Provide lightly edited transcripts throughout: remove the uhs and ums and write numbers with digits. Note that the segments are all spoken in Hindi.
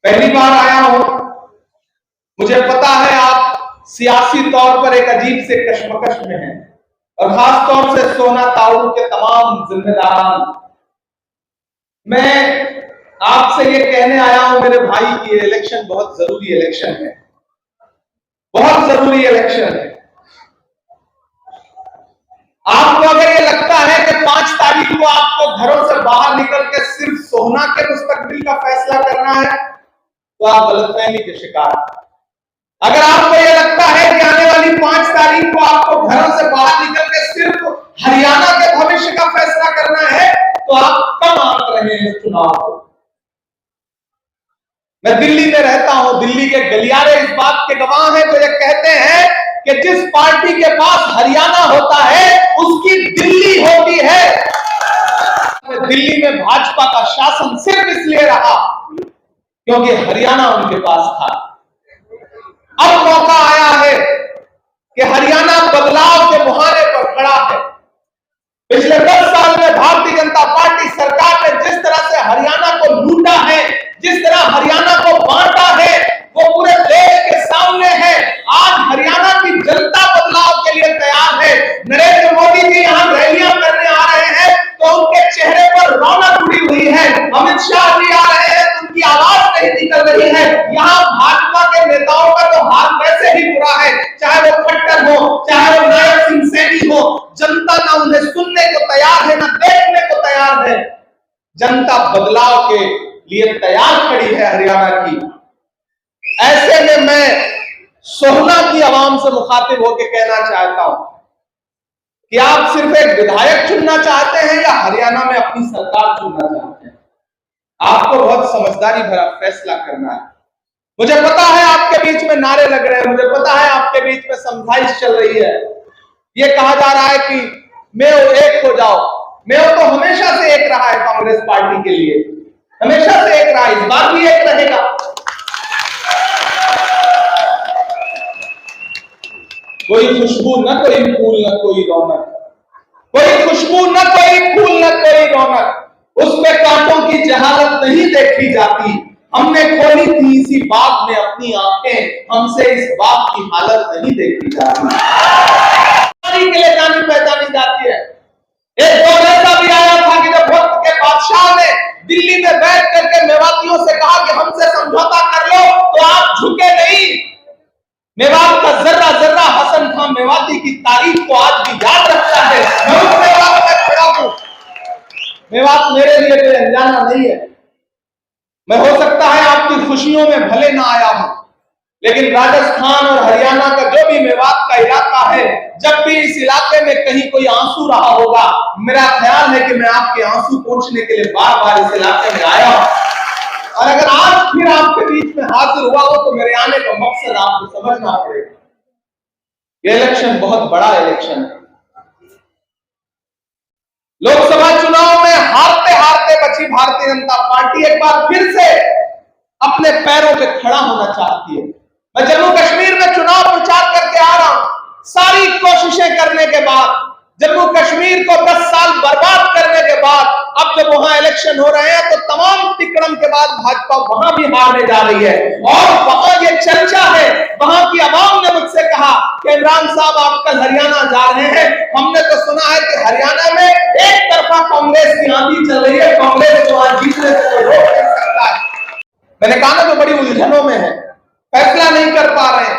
पहली बार आया हूं, मुझे पता है आप सियासी तौर पर एक अजीब से कश्मकश में हैं, और खास तौर से सोना ताऊ के तमाम जिम्मेदारान। मैं आपसे ये कहने आया हूं मेरे भाई की इलेक्शन बहुत जरूरी इलेक्शन है, बहुत जरूरी इलेक्शन है। आपको अगर ये लगता है कि 5 तारीख को आपको घरों से बाहर निकल के सिर्फ सोना के मुस्तकबिल का फैसला करना है, तो आप गलतफहमी के शिकार। अगर आपको ये लगता है कि आने वाली 5 तारीख को आपको घरों से बाहर निकल के सिर्फ हरियाणा के भविष्य का फैसला करना है, तो आप कम आंक रहे हैं इस चुनाव को। मैं दिल्ली में रहता हूं, दिल्ली के गलियारे इस बात के गवाह हैं जो ये कहते हैं कि जिस पार्टी के पास हरियाणा होता है उसकी दिल्ली होती है। दिल्ली में भाजपा का शासन सिर्फ इसलिए रहा क्योंकि हरियाणा उनके पास था। अब मौका आया है कि हरियाणा बदलाव के मुहाने पर खड़ा है। पिछले 10 साल में भारतीय जनता पार्टी सरकार ने जिस तरह से हरियाणा को लूटा है, जिस तरह हरियाणा को बांटा है, वो पूरे देश के सामने है। आज हरियाणा की जनता बदलाव के लिए तैयार है। नरेंद्र मोदी जी यहां रैलियां करने आ रहे हैं तो उनके चेहरे पर रौनक उड़ी हुई है। अमित शाह जी आ रहे हैं तो उनकी आवाज नहीं निकल रही है। यहाँ भाजपा के नेताओं का तो हाल वैसे ही बुरा है, चाहे वो खट्टर हो, चाहे वो नायक सिंह सैनी हो। जनता ना उन्हें सुनने को तैयार है, ना देखने को तैयार है। जनता बदलाव के लिए तैयार खड़ी है हरियाणा की। ऐसे में मैं सोहना की आवाम से मुखातिब होकर कहना चाहता हूं कि आप सिर्फ एक विधायक चुनना चाहते हैं या हरियाणा में अपनी सरकार चुनना चाहते हैं। आपको बहुत समझदारी भरा फैसला करना है। मुझे पता है आपके बीच में नारे लग रहे हैं, मुझे पता है आपके बीच में समझाइश चल रही है। ये कहा जा रहा है कि मेयो एक हो जाओ। मेयो तो हमेशा से एक रहा है कांग्रेस पार्टी के लिए, हमेशा से एक रहा है, इस बार भी एक रहेगा। कोई खुशबू न कोई फूल न कोई रौनक, कोई खुशबू न कोई फूल न कोई रौनक, उसमें कांटों की जहालत नहीं देखी जाती। हमने खोली थी इसी बाग में अपनी आंखें, हमसे इस बाग की हालत नहीं देखी जाती। के लिए जानी पहचानी जाती है। एक दौर ऐसा भी आया था कि जब वक्त के बादशाह ने दिल्ली में बैठ करके मेवातियों से कहा कि हमसे समझौता कर लो, तो आप झुके नहीं। मेवात का जर्रा जर्रा हसन खान मेवाती की तारीफ को आज भी याद रखता है। मैं उस मेवात में खड़ा हूं। मेवात मेरे लिए कोई अनजाना नहीं है। मैं हो सकता है आपकी खुशियों में भले ना आया हूं, लेकिन राजस्थान और हरियाणा का जो भी मेवात का इलाका है, जब भी इस इलाके में कहीं कोई आंसू रहा होगा, मेरा ख्याल है कि मैं आपके आंसू पोंछने के लिए बार बार इस इलाके में आया हूं। और अगर आज फिर आपके बीच में हाजिर हुआ हो तो मेरे आने का मकसद आपको समझना पड़ेगा। ये इलेक्शन बहुत बड़ा इलेक्शन है। लोकसभा चुनाव में हारते हारते बची भारतीय जनता पार्टी एक बार फिर से अपने पैरों पे खड़ा होना चाहती है। मैं जम्मू कश्मीर में चुनाव प्रचार करके आ रहा हूं। सारी कोशिशें करने के बाद, जम्मू कश्मीर को 10 साल बर्बाद करने के बाद, अब जब वहां इलेक्शन हो रहे हैं तो तमाम तिकड़म के बाद भाजपा वहां भी हारने जा रही है। और वहां ये चर्चा है, वहां की आवाम ने मुझसे कहा कि इमरान साहब आप कल हरियाणा जा रहे हैं, हमने तो सुना है कि हरियाणा में एक तरफा कांग्रेस की आंधी चल रही है, कांग्रेस को आज जीतने से कोई रोक नहीं सकता है। मैंने कहा ना, तो बड़ी उलझनों में है, फैसला नहीं कर पा रहे।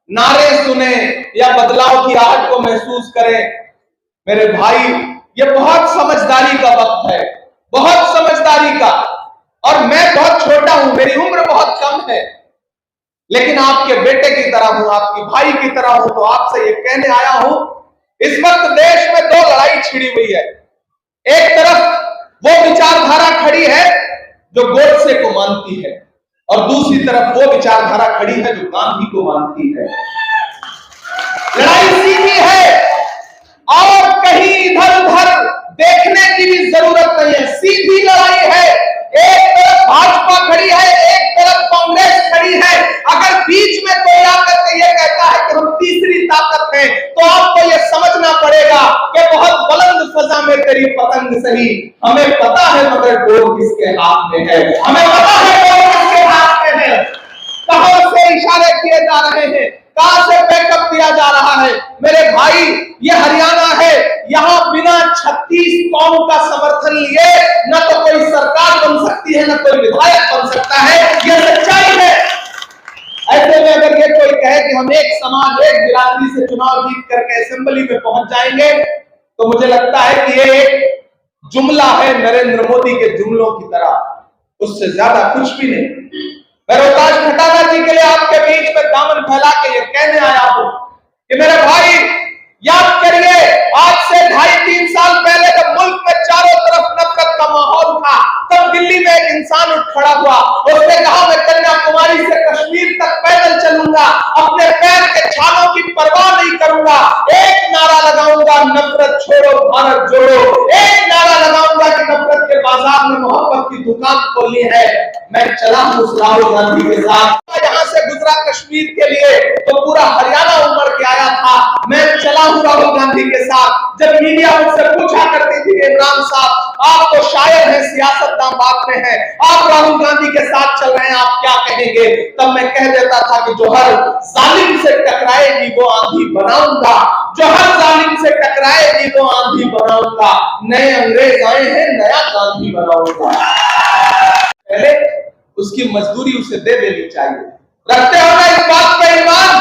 नारे सुने या बदलाव की आहट को महसूस करें। मेरे भाई, ये बहुत समझदारी का वक्त है, बहुत समझदारी का। और मैं बहुत छोटा हूं, मेरी उम्र बहुत कम है, लेकिन आपके बेटे की तरह हूं, आपकी भाई की तरह हूं। तो आपसे ये कहने आया हूं, इस वक्त देश में 2 लड़ाई छिड़ी हुई है। एक तरफ वो विचारधारा खड़ी है जो गोडसे को मानती है, और दूसरी तरफ वो विचारधारा खड़ी है जो गांधी को मानती है। लड़ाई सीधी है और कहीं इधर उधर देखने की भी जरूरत नहीं है, सीधी लड़ाई है। एक तरफ भाजपा खड़ी है, एक तरफ कांग्रेस खड़ी है। अगर बीच में कोई आकर के ये कहता है कि हम तीसरी ताकत हैं, तो आपको ये समझना पड़ेगा कि बहुत बुलंद फजा में तेरी पतंग सही, हमें पता है मगर डोर किसके हाथ में है, हमें पता है डोर किसके हाथ में किए जा रहे हैं, कहां से बैकअप दिया जा रहा है। मेरे भाई, ये हरियाणा है, यहां बिना 36 कौम का समर्थन लिए न तो कोई सरकार बन सकती है, न कोई विधायक बन सकता है। ये सच्चाई है। ऐसे में अगर ये कोई कहे कि हम एक समाज, एक बिरादरी से चुनाव जीत करके असेंबली में पहुंच जाएंगे, तो मुझे लगता है कि ये एक जुमला है नरेंद्र मोदी के जुमलों की तरह, उससे ज्यादा कुछ भी नहीं। मैं रोहतास खटाना जी के लिए आपके बीच में दामन फैला के ये कहने आया हूं कि मेरे भाई, याद करिए, आज से 2.5-3 साल पहले जब मुल्क में चारों तरफ नफरत का माहौल था, तब दिल्ली में एक इंसान उठ खड़ा हुआ, उसने कहा मैं कन्याकुमारी से कश्मीर तक पैदल चलूंगा, अपने पैर के छालों की परवाह नहीं करूंगा, एक नारा लगाऊंगा, नफरत छोड़ो भारत जोड़ो, एक नारा लगाऊंगा कि नफरत के बाजार में मोहब्बत की दुकान खोलनी है। मैं चला हूं उस राहुल गांधी के साथ। यहां से गुजरा कश्मीर के लिए तो पूरा हरियाणा उमड़ के आया था। मैं चला हूं राहुल गांधी के साथ। जब मीडिया मुझसे पूछा करती थी इमरान साहब, आप तो शायर हैं, सियासतदान बात में हैं, आप राहुल गांधी के साथ चल रहे हैं, आप क्या कहेंगे? तब मैं कह देता था कि जो हर जालिम से टकराएगी वो आंधी बनाऊंगा, जो हर जालिम से टकराएगी वो आंधी बनाऊंगा, नए अंग्रेज आए हैं, नया गांधी बनाऊंगा। पहले उसकी मजदूरी उसे दे देनी चाहिए। रखते हो ना इस बात पे ईमान?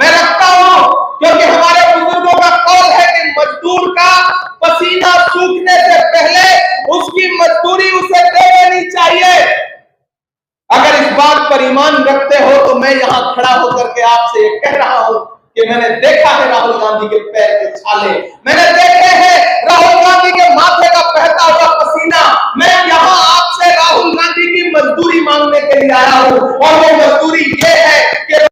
मैं रखता हूं, क्योंकि हमारे बुजुर्गों का कौल है कि मजदूर का पसीना सूखने से पहले उसकी मजदूरी उसे दे देनी चाहिए। अगर इस बात पर ईमान रखते हो तो मैं यहां खड़ा होकर के आपसे ये कह रहा हूं कि मैंने देखा है राहुल गांधी के पैर के छाले, मैंने देखे हैं राहुल गांधी के माथे का बहता हुआ पसीना। मैं यहां आपसे राहुल गांधी की मजदूरी मांगने के लिए आया हूं, और वो मजदूरी ये है कि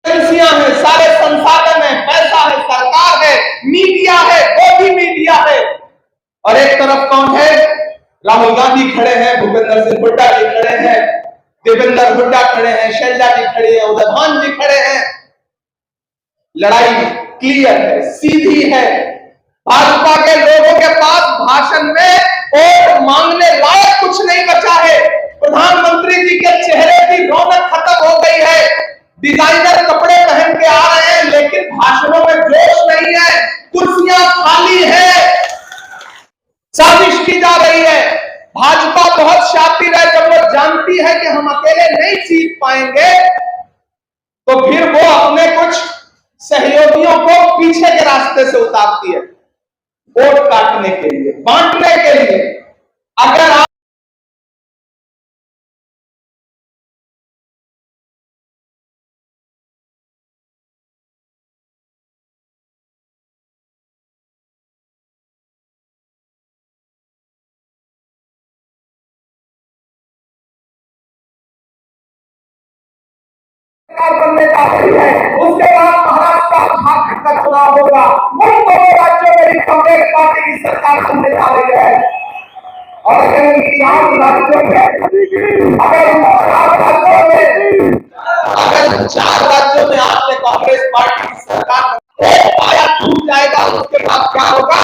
एजेंसियां हैं, सारे संसाधन है, पैसा है, सरकार है, मीडिया है, वो भी मीडिया है, और एक तरफ कौन है? राहुल गांधी खड़े हैं, भूपेंद्र सिंह हुड्डा जी खड़े हैं, देवेंद्र हुड्डा खड़े हैं, शैलजा जी खड़ी है, उदयभान जी खड़े हैं। लड़ाई क्लियर है, सीधी है। भाजपा के लोगों के पास भाषण में वोट मांगने लायक कुछ नहीं बचा है। प्रधानमंत्री जी के चेहरे की रौनक खत्म हो गई है। डिजाइनर कपड़े पहन के आ रहे हैं, लेकिन भाषणों में जोश नहीं है, कुर्सियां खाली है, साजिश की जा रही है। भाजपा बहुत शातिर है, जब वो जानती है कि हम अकेले नहीं जीत पाएंगे, तो फिर वो अपने कुछ सहयोगियों को पीछे के रास्ते से उतारती है, वोट काटने के लिए, बांटने के लिए। अगर आप बनने जा रही है, उसके बाद महाराष्ट्र और झारखंड का चुनाव होगा, उन दोनों राज्यों में कांग्रेस पार्टी की सरकार बनने जा रही है। और अगर इन 4 राज्यों में आपने कांग्रेस पार्टी की सरकार पाया टूट जाएगा, उसके बाद क्या होगा?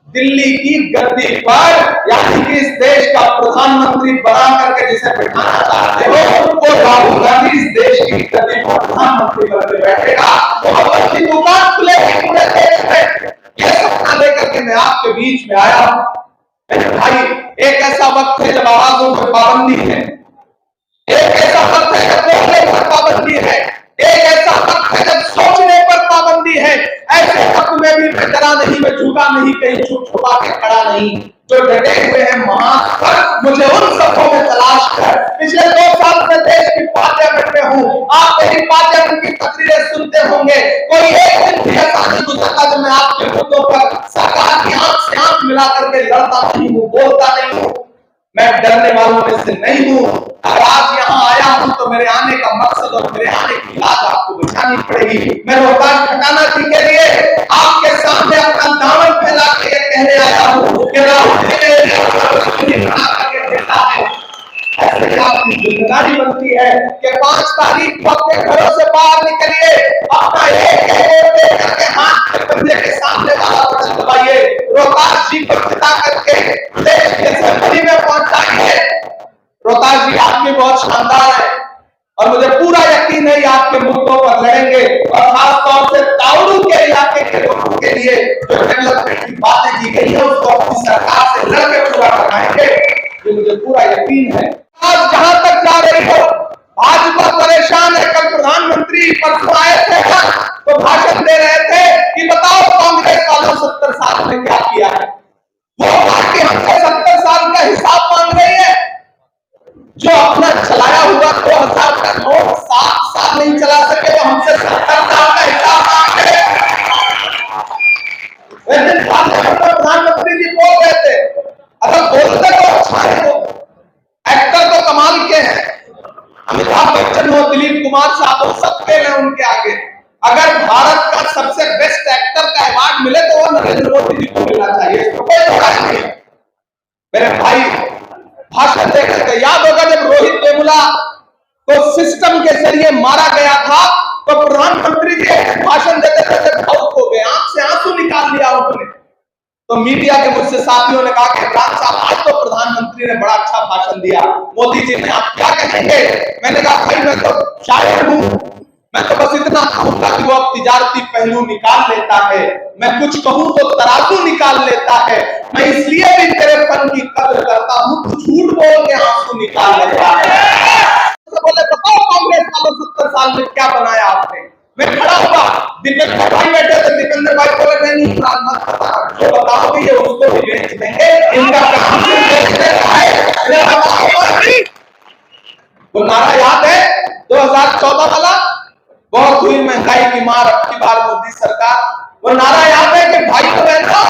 दिल्ली की गद्दी पर, यानी कि इस देश का प्रधानमंत्री बना करके जिसे बिठाना चाहते हो, वो राहुल गांधी इस देश की गद्दी पर प्रधानमंत्री बनकर बैठेगा, मोहब्बत की दुकान खुलेगी पूरे देश में। ये सपना लेकर के मैं आपके बीच में आया हूं। भाई, एक ऐसा वक्त है जब आवाजों पर पाबंदी है, एक ऐसा वक्त है जब बोलने पर पाबंदी है, एक ऐसा वक्त है जब सोचने पर पाबंदी है। ऐसे वक्त में भी मैं डरा नहीं, मैं झुका नहीं, कहीं छुप छुपा के खड़ा नहीं। जो डटे हुए हैं महान, मुझे उन सबों में तलाश कर। पिछले 2 साल से देश की पार्लियामेंट में हूँ, आप मेरी पार्लियामेंट की तकरीरें सुनते होंगे। कोई एक दिन भी ऐसा नहीं गुजरता जब मैं आपके मुद्दों पर सरकार की आंख से आंख मिला करके लड़ता नहीं हूँ, बोलता नहीं हूँ। मैं डरने वालों में से नहीं हूं। अगर आज यहाँ आया हूं तो मेरे आने का मकसद और मेरे आने की लाज आपको बचानी पड़ेगी। मैं रोहतास खटाना जी के लिए आपके सामने अपना दामन फैला के कहने आया हूं कि आपकी जिम्मेदारी बनती है कि 5 तारीख को अपने घरों से बाहर निकलिए, अपना एक हाथ के बंदे के सामने वाला बटन दबाइए, रोहतास जी को जिता करके देश बातें की गई है उसको अपनी सरकार से लड़के पूरा कराएंगे, ये मुझे पूरा यकीन है। आज जहां तक जा रही हो, भाजपा परेशान है। कल प्रधानमंत्री परसों आए थे तो भाषण दे रहे थे कि बताओ कांग्रेस वालों 70 साल में क्या किया है। वो पार्टी हमसे 70 साल का हिसाब मांग रही है, जो अपना चलाया हुआ 2000 का नोट 7 साल नहीं चला सके तो हमसे 70 साल का हिसाब मांग रहे हैं। प्रधानमंत्री जी बोल रहे थे, अगर बोलते तो अच्छा है, एक्टर तो कमाल के हैं, अमिताभ बच्चन हो, दिलीप कुमार साहब हो, सब फेल है उनके आगे। अगर भारत का सबसे बेस्ट एक्टर का अवार्ड मिले तो वो नरेंद्र मोदी जी को मिलना चाहिए, इसमें कोई सवाल नहीं। मेरे भाई भाषण दे रहे थे, याद होगा जब रोहित वेमुला को सिस्टम के जरिए मारा गया था तो प्रधानमंत्री जी भाषण देते थे, भावुक हो गए, आंख से आंसू निकाल लिया उन्होंने। तो मीडिया के मुझसे साथियों ने कहा कि इमरान साहब आज तो प्रधानमंत्री ने बड़ा अच्छा भाषण दिया, मोदी जी ने आप क्या कहेंगे। मैंने कहा भाई मैं तो शायर हूं, मैं तो बस इतना कहूंगा कि वो अब तिजारती पहलू निकाल लेता है, मैं कुछ कहूं तो तराजू निकाल लेता है, मैं इसलिए भी तेरे फन की कदर करता हूं, तू झूठ बोल के आंसू निकाल लेता है। तो बोले बताओ कांग्रेस वालों 70 साल में क्या बनाया आपने। मैं खड़ा हुआ, दीपेंद्र भाई बैठे थे, दीपेंद्र भाई बोले नहीं जो बताओगे ये उसको भी बेच देंगे, इनका काम है। वो नारा याद है 2014 वाला, बहुत हुई महंगाई की मार अब की बार मोदी सरकार। वो नारा याद है कि भाई बहनों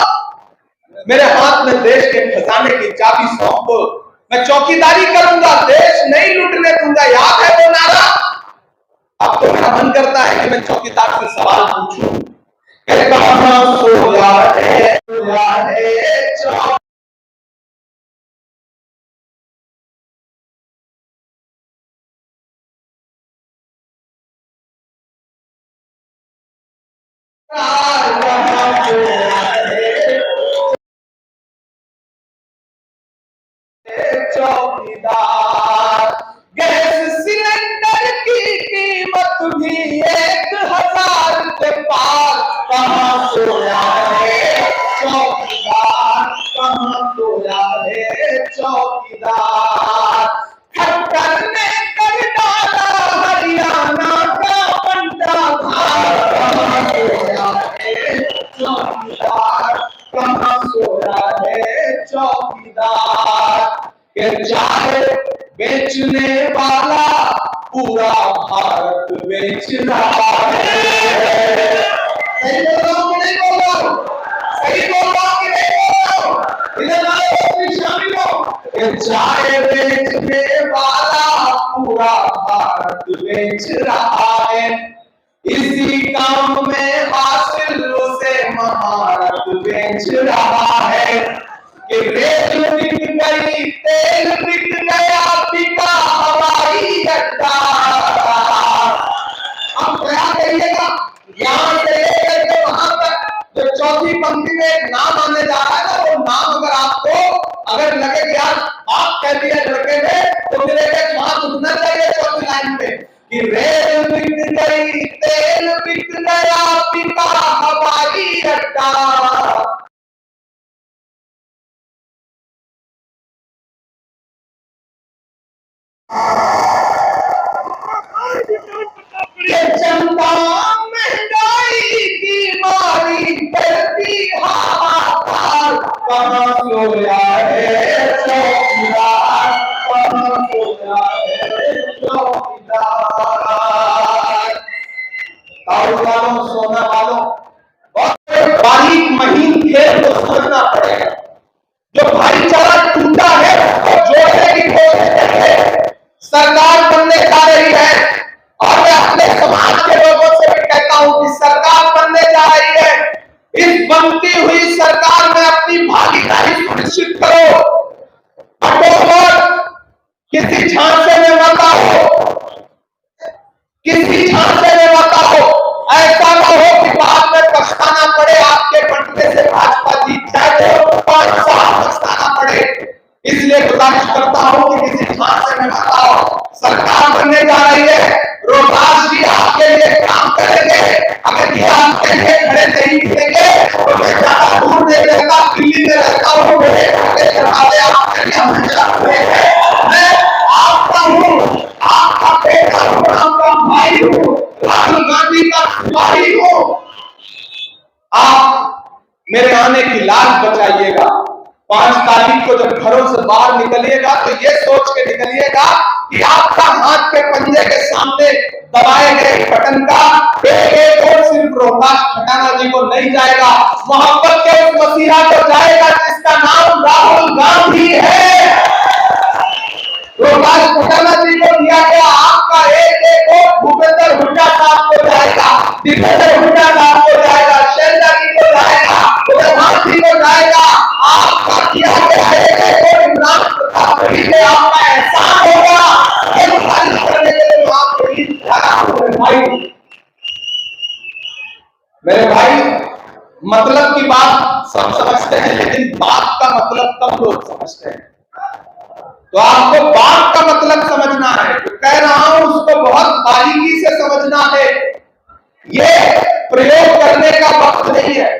मेरे हाथ में देश के खजाने की चाबी सौंपो, मैं चौकीदारी करूंगा, देश नहीं लूटने दूंगा। याद है वो नारा? अब तो मेरा मन करता है कि मैं चौकीदार से सवाल पूछूं, कहां सोया है चौकीदार। गैस सिलेंडर की कीमत भी 1000 के पार, कहां सोया है चौकीदार, कहां सोया है चौकीदार। खट्टर ने कर डाला हरियाणा का बंटा भार, कहां सोया है चौकीदार, कहां सोया है चौकीदार। के चाय बेचने वाला पूरा भारत बेच रहा है। सही बोल रहा हूं कि नहीं बोल रहा हूं? सही बोल रहा हूं कि नहीं बोल रहा हूं? इधर आओ, शामिल हो। के चाय बेचने वाला पूरा भारत बेच रहा है, इसी काम में हासिल उसे महारत बेच रहा है। कि रेल बिक गई, तेल बिक गया, बिका हवाई अड्डा। अब क्या कहिएगा, यहाँ से लेकर के वहां तक जो चौथी पंक्ति में एक नाम आने जा रहा है ना, वो नाम अगर आपको अगर लगे कि यार आप कह दिया लड़के ने, तो फिर एक हाथ उठना चाहिए चौथी लाइन में कि रेल बिक गई, तेल बिक गया, बिका हवाई अड्डा। जनता महंगाई की मारी करती हाहाकार, कहां सोया है चौकीदार, कहां सोया है चौकीदार। ताऊ वालों, सोना वालों, बहुत बारीक महीन खेल को समझना पड़ेगा। जो भाईचारा टूटा है उसको जोड़ने की कोशिश करें। सरकार बनने जा रही है और मैं अपने समाज के लोगों से भी कहता हूं कि सरकार बनने जा रही है, इस बनती हुई सरकार में अपनी भागीदारी सुनिश्चित करो। किसी झांसे में मत आओ, किसी झांसे में मत आओ। ऐसा ना हो कि बाद में पछताना पड़े, आपके बनने से भाजपा जीत जाए तो 5 साल पछताना पड़े। इसलिए गुजारिश करता हूं कि किसी झांसे में मत आओ। सरकार बनने जा रही है, रोहतास जी आपके लिए काम करेंगे। अगर ये आपके लिए खड़े नहीं दिखेंगे तो मैं ज्यादा दूर नहीं बनाना चाहते हैं। मैं आपका हूँ, आपका बेटा हूँ, आपका भाई हूँ, राहुल गांधी का भाई हूँ। आप मेरे आने की लाज बचाइएगा। 5 तारीख को जब घरों से बाहर निकलिएगा तो ये सोच के निकलिएगा कि आपका हाथ के पंजे के सामने दबाए गए बटन का एक वोट सिर्फ रोहतास खटाना जी को नहीं जाएगा, मोहब्बत के उस मसीहा को जाएगा जिसका नाम राहुल गांधी है। रोहतास खटाना जी को दिया गया आपका एक वोट भूपेंद्र हुड्डा साहब को जाएगा, दीपेंद्र हुड्डा साहब को जाएगा, शैलजा जी को जाएगा, उदयभान जी को जाएगा। आपका किया गया एक वोट इमरान प्रताप से आपका एहसान होगा। करने के लिए आपको मेरे भाई मतलब की बात सब समझते हैं, लेकिन बात का मतलब कम लोग समझते हैं। तो आपको बात का मतलब समझना है, तो कह रहा हूं उसको बहुत बारीकी से समझना है। ये प्रयोग करने का वक्त नहीं है,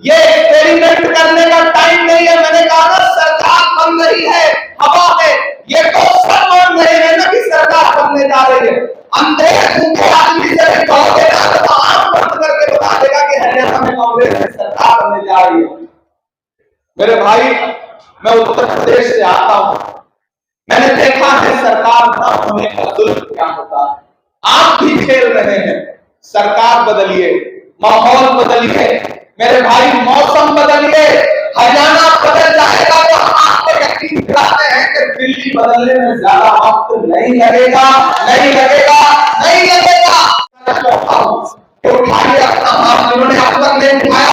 ये एक्सपेरिमेंट करने का टाइम नहीं है। मैंने कहा ना सरकार बन रही है, हवा है, ये तो सब मान रहे हैं ना कि सरकार बनने जा रही है। अंधे भूखे आदमी से कहोगे ना तो आंख बंद करके बता देगा कि हरियाणा में कांग्रेस की सरकार बनने जा रही है। मेरे भाई, मैं उत्तर प्रदेश से आता हूं, मैंने देखा है सरकार न होने का दुर्ग क्या होता है। आप भी खेल रहे हैं, सरकार बदलिए, माहौल बदलिए, मेरे भाई मौसम बदलिए, हरियाणा बदल जाएगा। तो आपको यकीन दिलाते हैं कि दिल्ली बदलने में ज्यादा वक्त नहीं लगेगा, नहीं लगेगा, नहीं लगेगा। उठाइए अपना हाथ, जिन्होंने अब तक नहीं उठाया